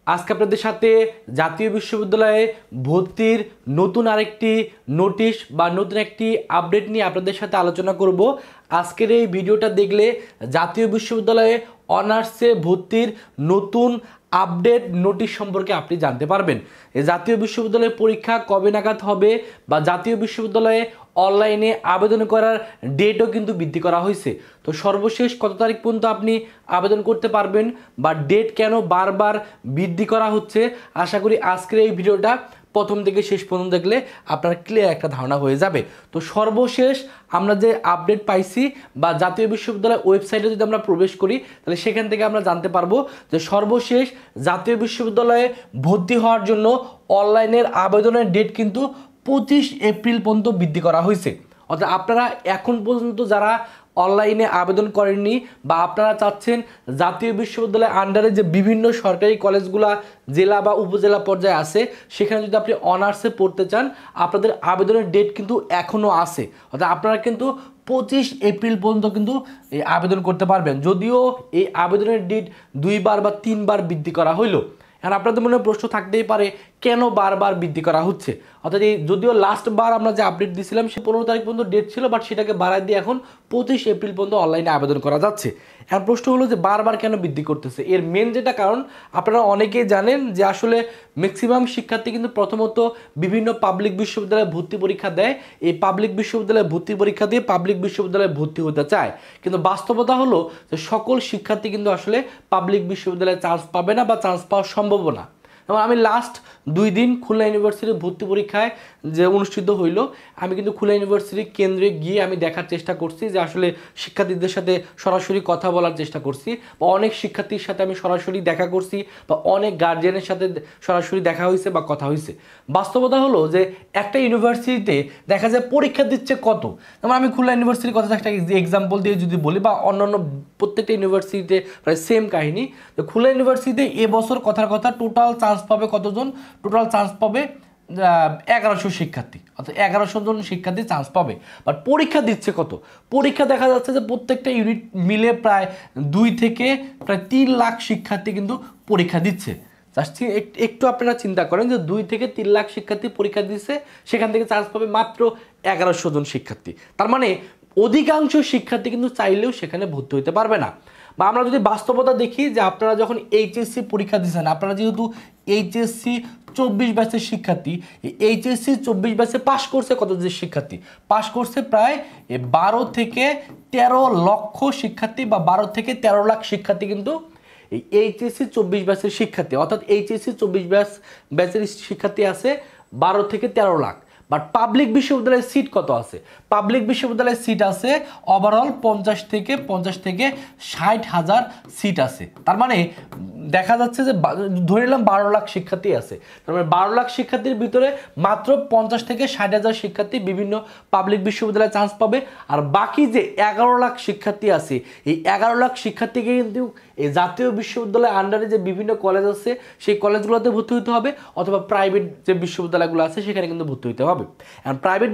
আজকে আপনাদের সাথে জাতীয় বিশ্ববিদ্যালয়ে ভর্তির নতুন আরেকটি নোটিশ বা নতুন একটি আপডেট নিয়ে আপনাদের সাথে আলোচনা করব। আজকের এই ভিডিওটা দেখলে জাতীয় বিশ্ববিদ্যালয়ে অনার্সে ভর্তির নতুন আপডেট নোটিশ সম্পর্কে আপনি জানতে পারবেন। এই জাতীয় বিশ্ববিদ্যালয়ের পরীক্ষা কবে নাগাদ হবে বা জাতীয় বিশ্ববিদ্যালয়ে অনলাইনে আবেদন করার ডেটও কিন্তু বৃদ্ধি করা হয়েছে। তো সর্বশেষ কত তারিখ পর্যন্ত আপনি আবেদন করতে পারবেন বা ডেট কেন বারবার বৃদ্ধি করা হচ্ছে, আশা করি আজকের এই ভিডিওটা প্রথম থেকে শেষ পর্যন্ত দেখলে আপনার ক্লিয়ার একটা ধারণা হয়ে যাবে। তো সর্বশেষ আমরা যে আপডেট পাইছি বা জাতীয় বিশ্ববিদ্যালয়ের ওয়েবসাইটে যদি আমরা প্রবেশ করি তাহলে সেখান থেকে আমরা জানতে পারবো যে সর্বশেষ জাতীয় বিশ্ববিদ্যালয়ে ভর্তি হওয়ার জন্য অনলাইনের আবেদনের ডেট কিন্তু 25 এপ্রিল পর্যন্ত বৃদ্ধি করা হয়েছে। অর্থাৎ আপনারা এখন পর্যন্ত যারা অনলাইনে আবেদন করেননি বা আপনারা চাচ্ছেন জাতীয় বিশ্ববিদ্যালয়ের আন্ডারে যে বিভিন্ন সরকারি কলেজগুলো জেলা বা উপজেলা পর্যায়ে আছে সেখানে যদি আপনি অনার্সে পড়তে চান আপনাদের আবেদনের ডেট কিন্তু এখনও আছে। অর্থাৎ আপনারা কিন্তু 25 এপ্রিল পর্যন্ত কিন্তু এই আবেদন করতে পারবেন, যদিও এই আবেদনের ডেট 2 বার বা 3 বার বৃদ্ধি করা হইল। এখন আপনাদের মনে প্রশ্ন থাকতেই পারে কেন বারবার বৃদ্ধি করা হচ্ছে। অর্থাৎ এই যদিও লাস্ট বার আমরা যে আপডেট দিয়েছিলাম সে 15 তারিখ পর্যন্ত ডেট ছিল, বাট সেটাকে বাড়ায় দিয়ে এখন 25 এপ্রিল পর্যন্ত অনলাইনে আবেদন করা যাচ্ছে। এখন প্রশ্ন হলো যে বারবার কেন বৃদ্ধি করতেছে। এর মেন যেটা কারণ আপনারা অনেকেই জানেন যে আসলে ম্যাক্সিমাম শিক্ষার্থী কিন্তু প্রথমত বিভিন্ন পাবলিক বিশ্ববিদ্যালয়ে ভর্তি পরীক্ষা দেয়, এই পাবলিক বিশ্ববিদ্যালয়ে ভর্তি পরীক্ষা দিয়ে পাবলিক বিশ্ববিদ্যালয়ে ভর্তি হতে চায়, কিন্তু বাস্তবতা হলো যে সকল শিক্ষার্থী কিন্তু আসলে পাবলিক বিশ্ববিদ্যালয়ে চান্স পাবে না বা চান্স পাওয়ার সম্ভাবনা। যেমন আমি লাস্ট 2 দিন খুলনা ইউনিভার্সিটির ভর্তি পরীক্ষায় যে অনুষ্ঠিত হইল, আমি কিন্তু খুলনা ইউনিভার্সিটির কেন্দ্রে গিয়ে আমি দেখার চেষ্টা করছি যে আসলে শিক্ষার্থীদের সাথে সরাসরি কথা বলার চেষ্টা করছি বা অনেক শিক্ষার্থীর সাথে আমি সরাসরি দেখা করছি বা অনেক গার্জিয়ানের সাথে সরাসরি দেখা হয়েছে বা কথা হয়েছে। বাস্তবতা হলো যে একটা ইউনিভার্সিটিতে দেখা যায় পরীক্ষা দিচ্ছে কত, যেমন আমি খুলনা ইউনিভার্সিটির কথা একটা এক্সাম্পল দিয়ে যদি বলি বা অন্যান্য প্রত্যেকটা ইউনিভার্সিটিতে প্রায় সেম কাহিনী। তো খুলনা ইউনিভার্সিটিতে এবছর কথার কথা টোটাল চান্স পাবে কতজন, টোটাল চান্স পাবে 1100 শিক্ষার্থী, অর্থাৎ 1100 জন শিক্ষার্থী চান্স পাবে। বাট পরীক্ষা দিচ্ছে কত, পরীক্ষা দেখা যাচ্ছে যে প্রত্যেকটা ইউনিট মিলে প্রায় 2 থেকে প্রায় 3 লাখ শিক্ষার্থী কিন্তু পরীক্ষা দিচ্ছে। একটু আপনারা চিন্তা করেন যে 2 থেকে 3 লাখ শিক্ষার্থী পরীক্ষা দিচ্ছে, সেখান থেকে চান্স পাবে মাত্র 1100 জন শিক্ষার্থী। তার মানে অধিকাংশ শিক্ষার্থী কিন্তু চাইলেও সেখানে ভর্তি হতে পারবে না। বা আমরা যদি বাস্তবতা দেখি যে আপনারা যখন এইচএসসি পরীক্ষা দিচ্ছেন, আপনারা যেহেতু এইচএসসি 24 ব্যাচের শিক্ষার্থী, এইচএসসি 24 ব্যাচে পাশ করছে কত যে শিক্ষার্থী, পাশ করছে প্রায় 12 থেকে 13 লক্ষ শিক্ষার্থী বা 12 থেকে 13 লাখ শিক্ষার্থী কিন্তু এই এইচএসসি 24 ব্যাচের শিক্ষার্থী, অর্থাৎ এইচএসসি 24 ব্যাচের শিক্ষার্থী আছে 12 থেকে 13 লাখ। বাট পাবলিক বিশ্ববিদ্যালয়ের সিট কত আছে, পাবলিক বিশ্ববিদ্যালয়ের সিট আছে ওভারঅল 50 থেকে 60,000 সিট আছে। তার মানে দেখা যাচ্ছে যে ধরে নিলাম 12 লাখ শিক্ষার্থী আছে, তার মানে 12 লাখ শিক্ষার্থীর ভিতরে মাত্র 50 থেকে 60,000 শিক্ষার্থী বিভিন্ন পাবলিক বিশ্ববিদ্যালয়ে চান্স পাবে। আর বাকি যে 11 লাখ শিক্ষার্থী আছে, এই 11 লাখ শিক্ষার্থীকে কিন্তু এই জাতীয় বিশ্ববিদ্যালয়ের আন্ডারে যে বিভিন্ন কলেজ আছে সেই কলেজগুলোতে ভর্তি হতে হবে, অথবা প্রাইভেট যে বিশ্ববিদ্যালয়গুলো আছে সেখানে কিন্তু ভর্তি হতে হবে। কারণ প্রাইভেট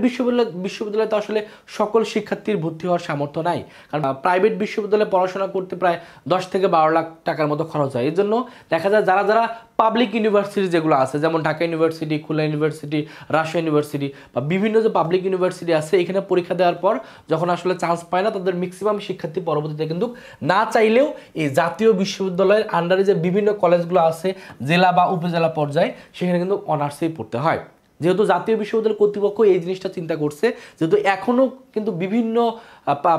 বিশ্ববিদ্যালয়ে তো আসলে সকল শিক্ষার্থীর ভর্তি হওয়ার সামর্থ্য নাই, কারণ প্রাইভেট বিশ্ববিদ্যালয়ে পড়াশোনা করতে প্রায় 10 থেকে 12 লাখ টাকার মতো খরচ হয়। এই জন্য দেখা যায় যারা যারা পাবলিক ইউনিভার্সিটি যেগুলো আছে, যেমন Dhaka university, Khulna university, Rajshahi university বা বিভিন্ন যে পাবলিক ইউনিভার্সিটি আছে, এখানে পরীক্ষা দেওয়ার পর যখন আসলে চান্স পায় না, তাদের ম্যাক্সিমাম শিক্ষার্থী পরবর্তীতে কিন্তু না চাইলেও এই জাতীয় বিশ্ববিদ্যালয়ের আন্ডারে যে বিভিন্ন কলেজগুলো আছে জেলা বা উপজেলা পর্যায়ে, সেখানে কিন্তু অনার্সেই পড়তে হয়। যেহেতু জাতীয় বিশ্ববিদ্যালয় কর্তৃপক্ষ এই জিনিসটা চিন্তা করছে, যেহেতু এখনও কিন্তু বিভিন্ন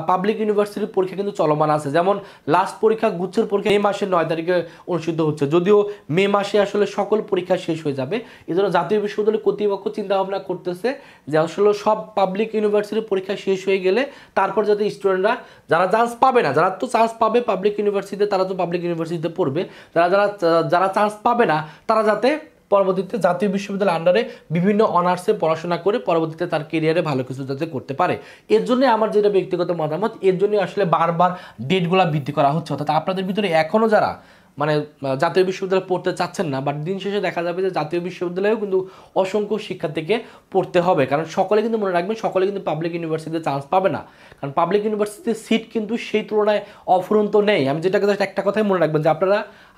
পাবলিক ইউনিভার্সিটির পরীক্ষা কিন্তু চলমান আছে, যেমন লাস্ট পরীক্ষা গুচ্ছের পরীক্ষা মে মাসের 9 তারিখে অনুষ্ঠিত হচ্ছে, যদিও মে মাসে আসলে সকল পরীক্ষা শেষ হয়ে যাবে। এই জন্য জাতীয় বিশ্ববিদ্যালয় কর্তৃপক্ষ চিন্তা ভাবনা করতেছে যে আসলে সব পাবলিক ইউনিভার্সিটির পরীক্ষা শেষ হয়ে গেলে তারপর যাতে স্টুডেন্টরা যারা চান্স পাবে না, যারা তো চান্স পাবে পাবলিক ইউনিভার্সিটিতে, তারা তো পাবলিক ইউনিভার্সিটিতে পড়বে, যারা চান্স পাবে না তারা যাতে পরবর্তীতে জাতীয় বিশ্ববিদ্যালয়ের আন্ডারে বিভিন্ন অনার্সে পড়াশোনা করে পরবর্তীতে তার কেরিয়ারে ভালো কিছু যাতে করতে পারে। এর জন্য আমার যেটা ব্যক্তিগত মতামত, এর জন্য আসলে বারবার ডেটগুলো বৃদ্ধি করা হচ্ছে। অর্থাৎ আপনাদের ভিতরে এখনও যারা মানে জাতীয় বিশ্ববিদ্যালয়ে পড়তে চাচ্ছেন না, বাট দিন শেষে দেখা যাবে যে জাতীয় বিশ্ববিদ্যালয়েও কিন্তু অসংখ্য শিক্ষার্থীকে পড়তে হবে, কারণ সকলে কিন্তু মনে রাখবেন সকলে কিন্তু পাবলিক ইউনিভার্সিটিতে চান্স পাবে না, কারণ পাবলিক ইউনিভার্সিটির সিট কিন্তু সেই তুলনায় অফুরন্ত নেই। আমি যেটাকে জাস্ট একটা কথাই মনে রাখবেন যে আপনারা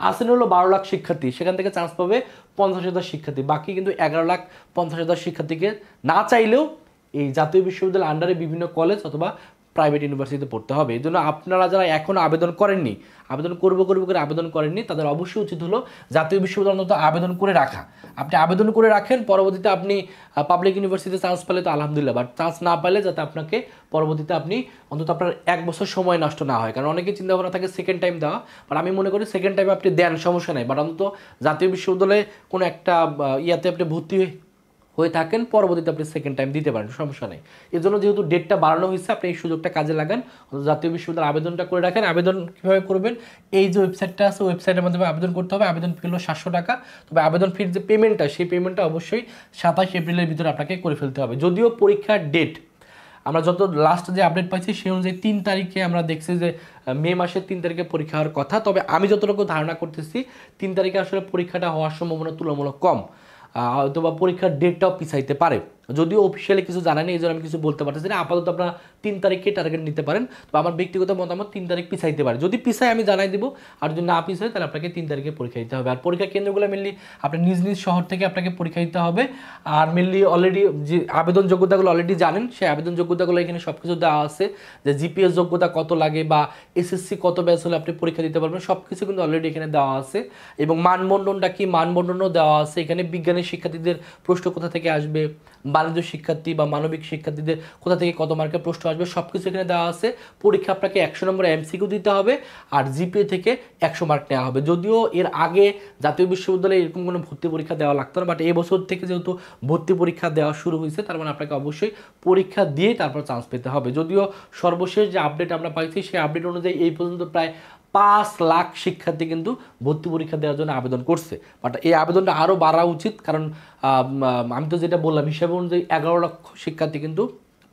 আসেন হলো 12 লাখ শিক্ষার্থী, সেখান থেকে চান্স পাবে 50,000 শিক্ষার্থী, বাকি কিন্তু 11,50,000 শিক্ষার্থীকে না চাইলেও এই জাতীয় বিশ্ববিদ্যালয়ের আন্ডারে বিভিন্ন কলেজ অথবা প্রাইভেট ইউনিভার্সিটিতে পড়তে হবে। এই জন্য আপনারা যারা এখনও আবেদন করেননি, আবেদন করবো করে আবেদন করেননি, তাদের অবশ্যই উচিত হলো জাতীয় বিশ্ববিদ্যালয় অন্তত আবেদন করে রাখা। আপনি আবেদন করে রাখেন, পরবর্তীতে আপনি পাবলিক ইউনিভার্সিটিতে চান্স পেলে তো আলহামদুলিল্লাহ, বাট চান্স না পেলে যাতে আপনাকে পরবর্তীতে আপনি অন্তত আপনার 1 বছর সময় নষ্ট না হয়, কারণ অনেকে চিন্তা ভাবনা থাকে সেকেন্ড টাইম দেওয়া, বাট আমি মনে করি সেকেন্ড টাইমে আপনি দেন সমস্যা নেই, বাট অন্তত জাতীয় বিশ্ববিদ্যালয়ে কোনো একটা ইয়াতে আপনি ভর্তি হয়ে থাকেন, পরবর্তীতে আপনি সেকেন্ড টাইম দিতে পারেন, সমস্যা নেই। এর জন্য যেহেতু ডেটটা বাড়ানো হয়েছে, আপনি এই সুযোগটা কাজে লাগান, জাতীয় বিশ্ববিদ্যালয়ের আবেদনটা করে রাখেন। আবেদন কীভাবে করবেন, এই যে ওয়েবসাইটটা আছে ওয়েবসাইটের মাধ্যমে আবেদন করতে হবে। আবেদন ফি হলো 700 টাকা, তবে আবেদন ফির যে পেমেন্টটা সেই পেমেন্টটা অবশ্যই 27 এপ্রিলের ভিতরে আপনাকে করে ফেলতে হবে। যদিও পরীক্ষার ডেট আমরা যত লাস্ট যে আপডেট পাইছি সেই অনুযায়ী 3 তারিখে আমরা দেখছি যে মে মাসের 3 তারিখে পরীক্ষা হওয়ার কথা, তবে আমি যতটুকু ধারণা করতেছি 3 তারিখে আসলে পরীক্ষাটা হওয়ার সম্ভাবনা তুলনামূলক কম, অথবা পরীক্ষার ডেটটাও পিছাইতে পারে, যদিও অফিসিয়ালি কিছু জানায়নি, এই জন্য আমি কিছু বলতে পারতেছি না। আপাতত আপনারা 3 তারিখে টার্গেট নিতে পারেন, তো আমার ব্যক্তিগত মতামত 3 তারিখ পিছাইতে পারে, যদি পিছায় আমি জানাই দিব, আর যদি না পিছায় তাহলে আপনাকে 3 তারিখে পরীক্ষা দিতে হবে। আর পরীক্ষা কেন্দ্রগুলো মেনলি আপনি নিজ নিজ শহর থেকে আপনাকে পরীক্ষা দিতে হবে, আর মেনলি অলরেডি যে আবেদন যোগ্যতাগুলো অলরেডি জানেন, সেই আবেদন যোগ্যতাগুলো এখানে সব কিছু দেওয়া আছে, যে জিপিএস যোগ্যতা কত লাগে বা এসএসসি কত ব্যাচ হলে আপনি পরীক্ষা দিতে পারবেন, সব কিছু কিন্তু অলরেডি এখানে দেওয়া আছে, এবং মানবন্ধনটা কি মানবন্ধনও দেওয়া আছে এখানে। বিজ্ঞানের শিক্ষার্থীদের প্রশ্ন কোথা থেকে আসবে, বাণিজ্য শিক্ষার্থী বা মানবিক শিক্ষার্থীদের কোথা থেকে কত মার্কের প্রশ্ন আসবে, সব কিছু এখানে দেওয়া আছে। পরীক্ষা আপনাকে 100 নম্বর এমসিকিউ দিতে হবে, আর জিপিএ থেকে 100 মার্ক নেওয়া হবে। যদিও এর আগে জাতীয় বিশ্ববিদ্যালয়ে এরকম কোনো ভর্তি পরীক্ষা দেওয়া লাগতো না, বাট এই বছর থেকে যেহেতু ভর্তি পরীক্ষা দেওয়া শুরু হয়েছে, তার মানে আপনাকে অবশ্যই পরীক্ষা দিয়েই তারপর চান্স পেতে হবে। যদিও সর্বশেষ যে আপডেট আমরা পাইছি সেই আপডেট অনুযায়ী এই পর্যন্ত প্রায় 5 লাখ শিক্ষার্থী কিন্তু ভর্তি পরীক্ষা দেওয়ার জন্য আবেদন করছে, বাট এই আবেদনটা আরও বাড়া উচিত, কারণ আমি তো যেটা বললাম হিসাব অনুযায়ী 11 লক্ষ শিক্ষার্থী কিন্তু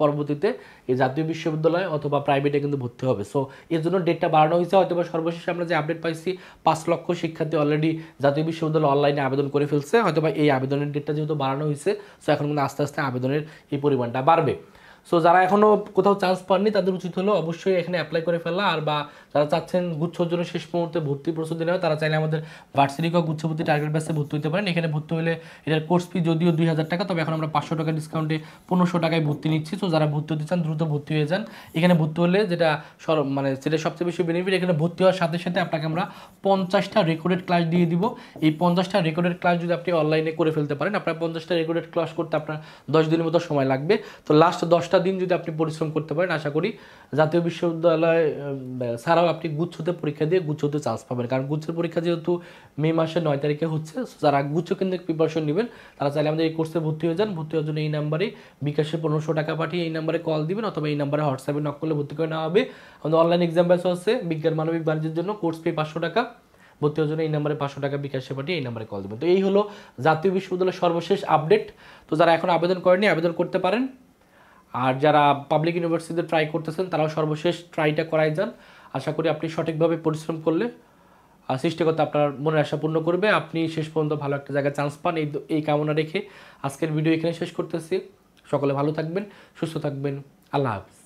পরবর্তীতে এই জাতীয় বিশ্ববিদ্যালয় অথবা প্রাইভেটে কিন্তু ভর্তি হবে। সো এর জন্য ডেটটা বাড়ানো হয়েছে। হয়তো বা সর্বশেষ আমরা যে আপডেট পাইছি 5 লক্ষ শিক্ষার্থী অলরেডি জাতীয় বিশ্ববিদ্যালয় অনলাইনে আবেদন করে ফেলছে, হয়তো বা এই আবেদনের ডেটটা যেহেতু বাড়ানো হয়েছে, সো এখন কিন্তু আস্তে আস্তে আবেদনের এই পরিমাণটা বাড়বে। সো যারা এখনও কোথাও চান্স পাননি তাদের উচিত হলো অবশ্যই এখানে অ্যাপ্লাই করে ফেলা, আর বা যারা চাচ্ছেন গুচ্ছর জন্য শেষ মুহূর্তে ভর্তি প্রস্তুতি নেওয়া, তারা চাইলে আমাদের ভার্সিটি গুচ্ছ ভর্তি টার্গেট ব্যাচে ভর্তি হতে পারেন। এখানে ভর্তি হলে এটার কোর্স ফি যদিও 2000 টাকা, তবে এখন আমরা 500 টাকা ডিসকাউন্টে 1500 টাকায় ভর্তি নিচ্ছি। তো যারা ভর্তি হতে চান দ্রুত ভর্তি হয়ে যান। এখানে ভর্তি হলে যেটা মানে সেটা সবচেয়ে বেশি বেনিফিট, এখানে ভর্তি হওয়ার সাথে সাথে আপনাকে আমরা 50টা রেকর্ডেড ক্লাস দিয়ে দিব। এই 50টা রেকর্ডেড ক্লাস যদি আপনি অনলাইনে করে ফেলতে পারেন, আপনার 50টা রেকর্ডেড ক্লাস করতে আপনার 10 দিনের মতো সময় লাগবে। তো লাস্ট 10টা দিন যদি আপনি পরিশ্রম করতে পারেন, আশা করি জাতীয় বিশ্ববিদ্যালয় ছাড়াও আপনি গুচ্ছতে পরীক্ষা দিয়ে গুচ্ছতে চান্স পাবেন, কারণ গুচ্ছের পরীক্ষা যেহেতু মে মাসের 9 তারিখে হচ্ছে। যারা গুচ্ছ কিন্তু প্রিপারেশন নেবেন তারা চাইলে আমাদের এই কোর্সে ভর্তি হয়ে যান। ভর্তি হওয়ার জন্য এই নাম্বারে বিকাশে 1500 টাকা পাঠিয়ে এই নাম্বারে কল দিবেন, অথবা এই নাম্বারে হোয়াটসঅ্যাপে নক করলে ভর্তি করে নেওয়া হবে। আমাদের অনলাইন এক্সাম ব্যাচ আছে বিজ্ঞান মানবিক বাণিজ্যের জন্য, কোর্স ফি 500 টাকা। ভর্তি হওয়ার জন্য এই নাম্বারে 500 টাকা বিকাশে পাঠিয়ে এই নাম্বারে কল দেবেন। তো এই হলো জাতীয় বিশ্ববিদ্যালয়ের সর্বশেষ আপডেট। তো যারা এখন আবেদন করেনি আবেদন করতে পারেন, আর যারা পাবলিক ইউনিভার্সিটিতে ট্রাই করতেছেন তারাও সর্বশেষ ট্রাইটা করাই যান। আশা করি আপনি সঠিকভাবে পরিশ্রম করলে সৃষ্টিকর্তা আপনার মনের আশা পূর্ণ করবে, আপনি শেষ পর্যন্ত ভালো একটা জায়গায় চান্স পান, এই কামনা রেখে আজকের ভিডিও এখানে শেষ করতেছি। সকলে ভালো থাকবেন, সুস্থ থাকবেন, আল্লাহ হাফিজ।